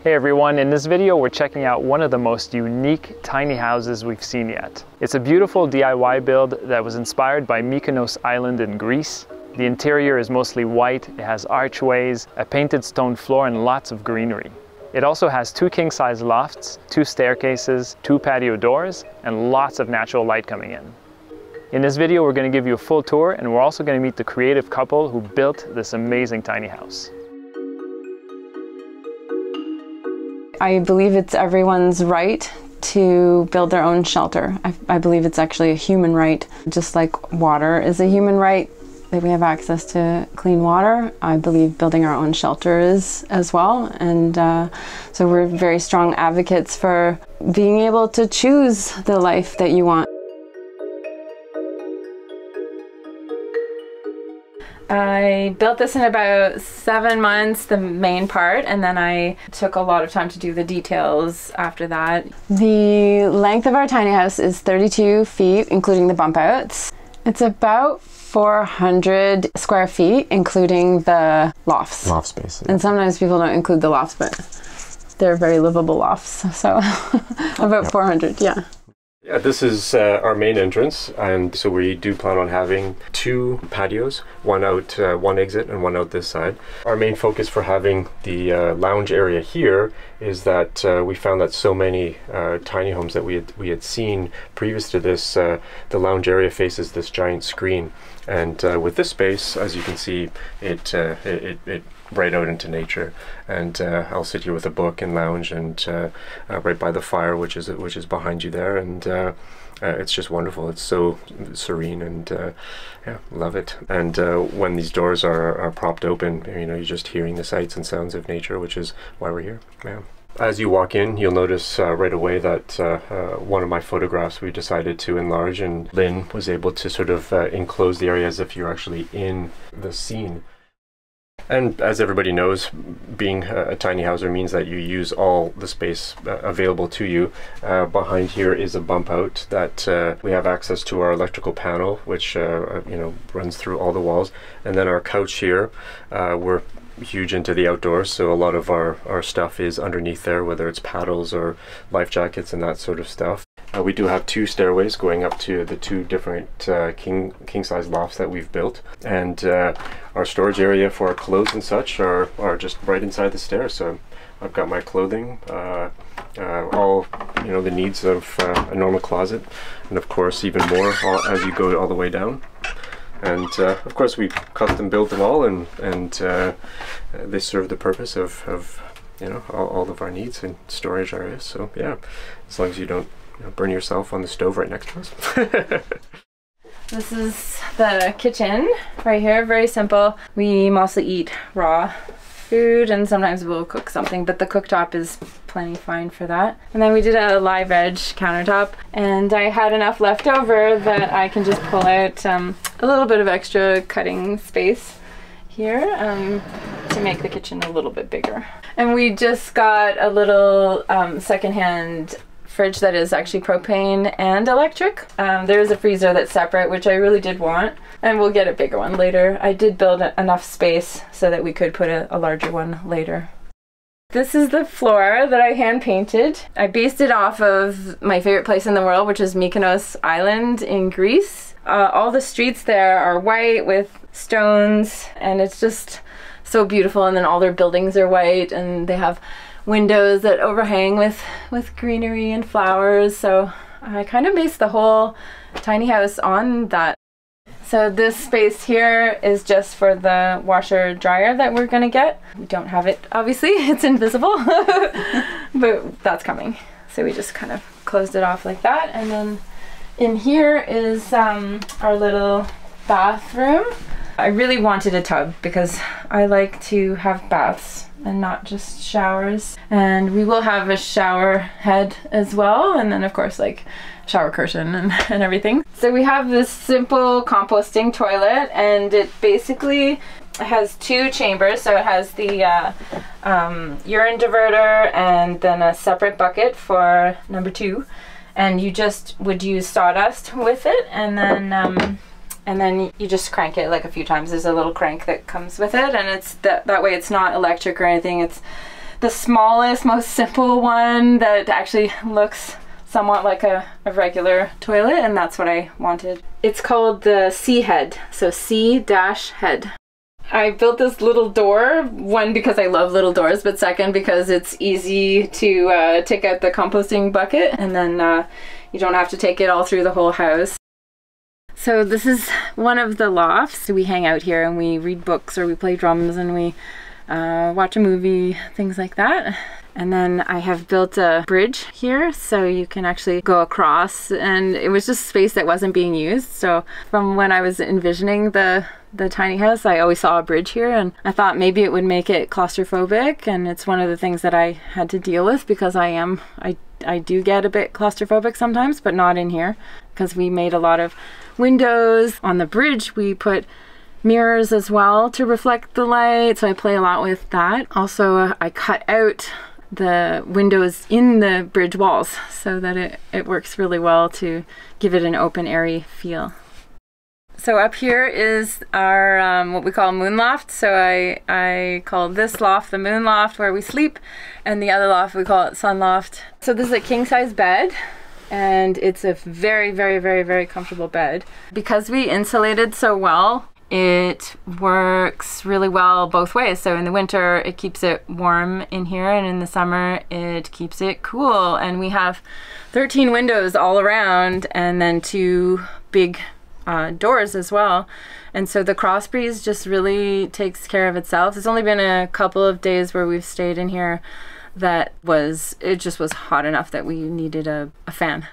Hey everyone, in this video we're checking out one of the most unique tiny houses we've seen yet. It's a beautiful DIY build that was inspired by Mykonos Island in Greece. The interior is mostly white, it has archways, a painted stone floor and lots of greenery. It also has 2 king-size lofts, 2 staircases, 2 patio doors, and lots of natural light coming in. In this video we're going to give you a full tour, and we're also going to meet the creative couple who built this amazing tiny house. I believe it's everyone's right to build their own shelter. I believe it's actually a human right. Just like water is a human right, that we have access to clean water, I believe building our own shelter is as well. And so we're very strong advocates for being able to choose the life that you want. I built this in about 7 months, the main part, and then I took a lot of time to do the details after that. The length of our tiny house is 32 feet, including the bump outs. It's about 400 square feet, including the lofts. Loft space. Yeah. And sometimes people don't include the lofts, but they're very livable lofts, so about 400, yeah. Yeah, this is our main entrance, and so we do plan on having 2 patios, one out, one exit, and one out this side. Our main focus for having the lounge area here is that we found that so many tiny homes that we had seen previous to this, the lounge area faces this giant screen, and with this space, as you can see, it right out into nature. And I'll sit here with a book and lounge, and right by the fire, which is behind you there, and it's just wonderful. It's so serene, and yeah, love it. And when these doors are propped open, you know, you're just hearing the sights and sounds of nature, which is why we're here. Yeah. As you walk in, you'll notice right away that one of my photographs we decided to enlarge, and Lynn was able to sort of enclose the area as if you're actually in the scene. And as everybody knows, being a tiny houser means that you use all the space available to you. Behind here is a bump out that we have access to our electrical panel, which you know, runs through all the walls. And then our couch here, we're huge into the outdoors, so a lot of our stuff is underneath there, whether it's paddles or life jackets and that sort of stuff. We do have 2 stairways going up to the 2 different king-size lofts that we've built, and our storage area for our clothes and such are just right inside the stairs. So I've got my clothing, all, you know, the needs of a normal closet, and of course even more as you go all the way down. And of course we custom built them all, and they serve the purpose of you know, all of our needs and storage areas. So yeah, as long as you don't burn yourself on the stove right next to us. This is the kitchen right here, very simple. We mostly eat raw food, and sometimes we'll cook something, but the cooktop is plenty fine for that. And then we did a live edge countertop, and I had enough left over that I can just pull out a little bit of extra cutting space here to make the kitchen a little bit bigger. And we just got a little secondhand fridge that is actually propane and electric. There is a freezer that's separate, which I really did want, and we'll get a bigger one later. I did build enough space so that we could put a larger one later. This is the floor that I hand painted. I based it off of my favorite place in the world, which is Mykonos Island in Greece. All the streets there are white with stones, and it's just so beautiful. And then all their buildings are white, and they have windows that overhang with greenery and flowers. So I kind of based the whole tiny house on that. So this space here is just for the washer dryer that we're gonna get. We don't have it, obviously, it's invisible, but that's coming. So we just kind of closed it off like that. And then in here is our little bathroom. I really wanted a tub because I like to have baths and not just showers. And we will have a shower head as well, and then of course like shower curtain and everything. So we have this simple composting toilet, and it basically has 2 chambers. So it has the urine diverter and then a separate bucket for number 2, and you just would use sawdust with it, and then you just crank it like a few times. There's a little crank that comes with it, and it's that way it's not electric or anything. It's the smallest, most simple one that actually looks somewhat like a regular toilet, and that's what I wanted. It's called the C head, so C-head. I built this little door, one because I love little doors, but second because it's easy to take out the composting bucket, and then you don't have to take it all through the whole house. So this is one of the lofts. We hang out here and we read books or we play drums and we watch a movie, things like that. And then I have built a bridge here so you can actually go across, and it was just space that wasn't being used. So from when I was envisioning the tiny house, I always saw a bridge here, and I thought maybe it would make it claustrophobic, and it's one of the things that I had to deal with because I do get a bit claustrophobic sometimes, but not in here because we made a lot of windows. On the bridge we put mirrors as well to reflect the light, so I play a lot with that. Also, I cut out the windows in the bridge walls so that it works really well to give it an open, airy feel. So up here is our what we call moon loft. So I call this loft the moon loft where we sleep, and the other loft we call it sun loft. So this is a king size bed, and it's a very, very, very, very comfortable bed. Because we insulated so well, it works really well both ways. So in the winter it keeps it warm in here, and in the summer it keeps it cool. And we have 13 windows all around, and then 2 big doors as well, and so the cross breeze just really takes care of itself. It's only been a couple of days where we've stayed in here that it just was hot enough that we needed a fan.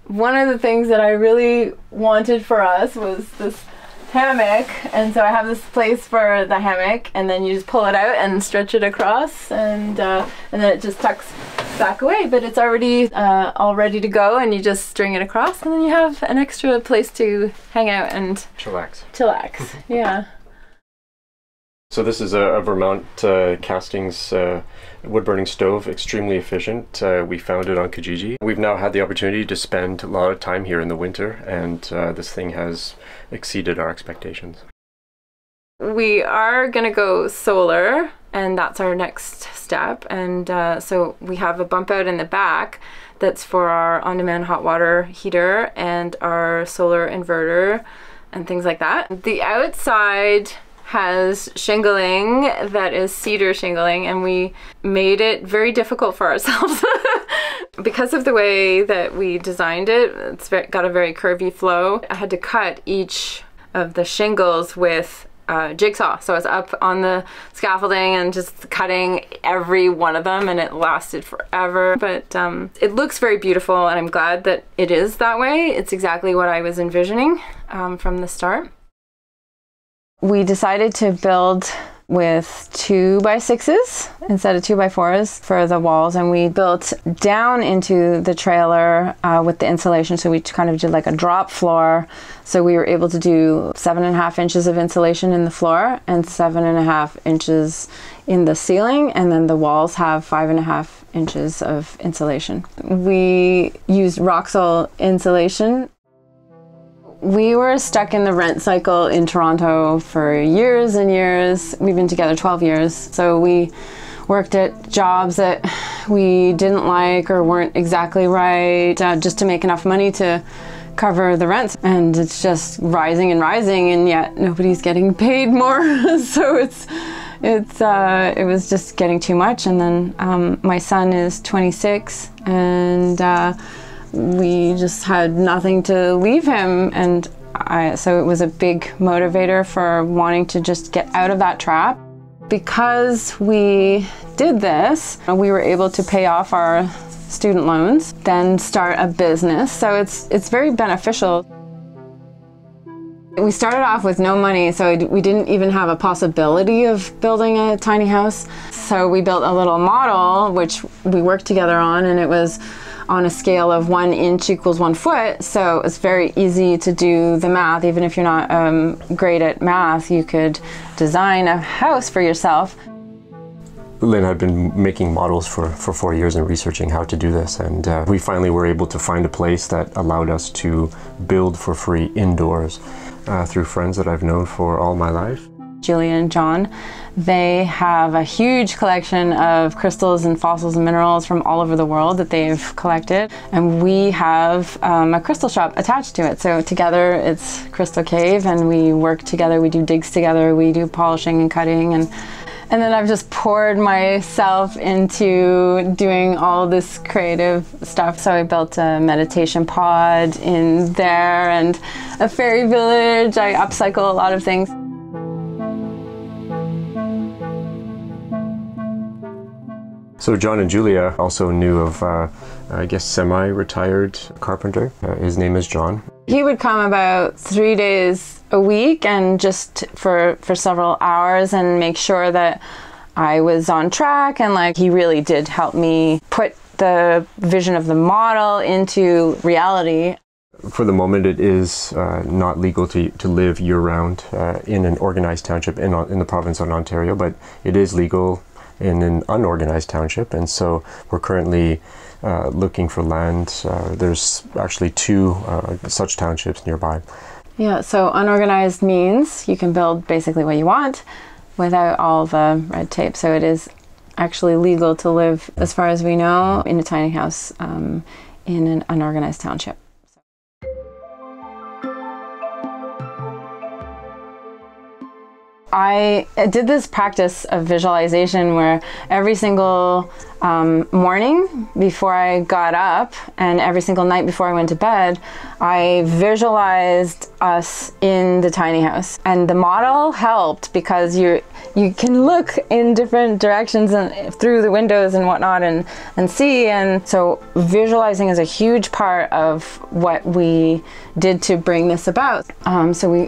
One of the things that I really wanted for us was this hammock, and so I have this place for the hammock, and then you just pull it out and stretch it across, and then it just tucks back away, but it's already all ready to go, and you just string it across, and then you have an extra place to hang out and chillax. Yeah. So this is a Vermont castings wood burning stove, extremely efficient. We found it on Kijiji. We've now had the opportunity to spend a lot of time here in the winter, and this thing has exceeded our expectations. We are gonna go solar, and that's our next step. And so we have a bump out in the back that's for our on-demand hot water heater and our solar inverter and things like that. The outside has shingling that is cedar shingling, and we made it very difficult for ourselves because of the way that we designed it. It's got a very curvy flow. I had to cut each of the shingles with jigsaw, so I was up on the scaffolding and just cutting every one of them, and it lasted forever. But it looks very beautiful, and I'm glad that it is that way. It's exactly what I was envisioning from the start. We decided to build with 2x6s instead of 2x4s for the walls, and we built down into the trailer with the insulation, so we kind of did like a drop floor, so we were able to do 7.5 inches of insulation in the floor and 7.5 inches in the ceiling, and then the walls have 5.5 inches of insulation. We used Roxol insulation. We were stuck in the rent cycle in Toronto for years and years. We've been together 12 years. So we worked at jobs that we didn't like or weren't exactly right, just to make enough money to cover the rent. And it's just rising and rising, and yet nobody's getting paid more. So it was just getting too much. And then my son is 26, and we just had nothing to leave him, and so it was a big motivator for wanting to just get out of that trap. Because we did this, we were able to pay off our student loans, then start a business, so it's very beneficial. We started off with no money, so we didn't even have a possibility of building a tiny house. So we built a little model, which we worked together on, and it was on a scale of 1 inch equals 1 foot. So it's very easy to do the math. Even if you're not great at math, you could design a house for yourself. Lynn had been making models for 4 years and researching how to do this, and we finally were able to find a place that allowed us to build for free indoors through friends that I've known for all my life. Julia and John. They have a huge collection of crystals and fossils and minerals from all over the world that they've collected. And we have a crystal shop attached to it. So together it's Crystal Cave, and we work together, we do digs together, we do polishing and cutting. And then I've just poured myself into doing all this creative stuff. So I built a meditation pod in there and a fairy village. I upcycle a lot of things. So John and Julia also knew of, I guess, semi-retired carpenter. His name is John. He would come about 3 days a week and just for several hours and make sure that I was on track, and like he really did help me put the vision of the model into reality. For the moment, it is not legal to live year-round in an organized township in the province of Ontario, but it is legal in an unorganized township, and so we're currently looking for land. There's actually 2 such townships nearby. Yeah, so unorganized means you can build basically what you want without all the red tape. So it is actually legal to live, as far as we know, in a tiny house in an unorganized township. I did this practice of visualization where every single morning before I got up and every single night before I went to bed, I visualized us in the tiny house. And the model helped because you can look in different directions and through the windows and whatnot and see. And so visualizing is a huge part of what we did to bring this about. So we,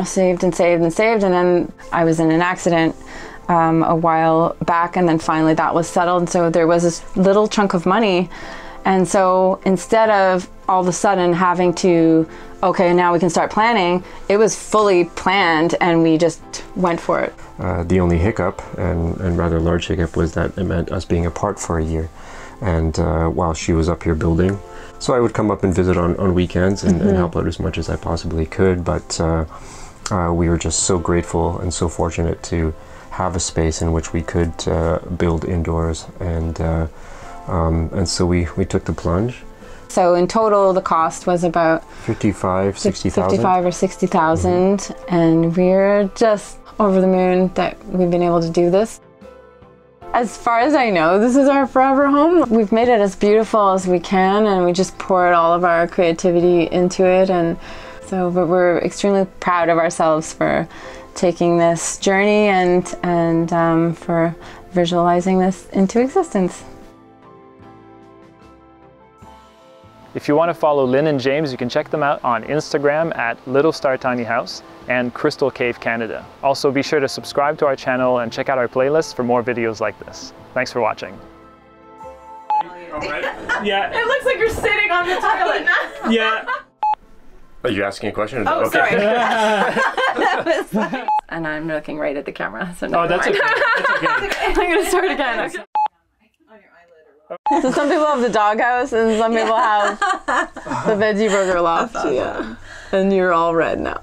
saved and saved and saved, and then I was in an accident a while back, and then finally that was settled. So there was this little chunk of money, and so instead of all of a sudden having to, okay, now we can start planning, it was fully planned and we just went for it. The only hiccup, and rather large hiccup, was that it meant us being apart for a year. And while she was up here building, so I would come up and visit on weekends and help out as much as I possibly could. But we were just so grateful and so fortunate to have a space in which we could build indoors, and so we took the plunge. So in total, the cost was about 55 or 60,000, and we're just over the moon that we've been able to do this. As far as I know, this is our forever home. We've made it as beautiful as we can, and we just poured all of our creativity into it. And so, but we're extremely proud of ourselves for taking this journey and for visualizing this into existence. If you want to follow Lynn and James, you can check them out on Instagram at Little Star Tiny House and Crystal Cave Canada. Also, be sure to subscribe to our channel and check out our playlist for more videos like this. Thanks for watching. Yeah. It looks like you're sitting on the toilet. Yeah. Are you asking a question? Oh, okay. Sorry. And I'm looking right at the camera, so no. Oh, that's okay. That's okay. I'm gonna start again. Okay. So some people have the doghouse and some people have the veggie burger loft. Yeah. And you're all red now.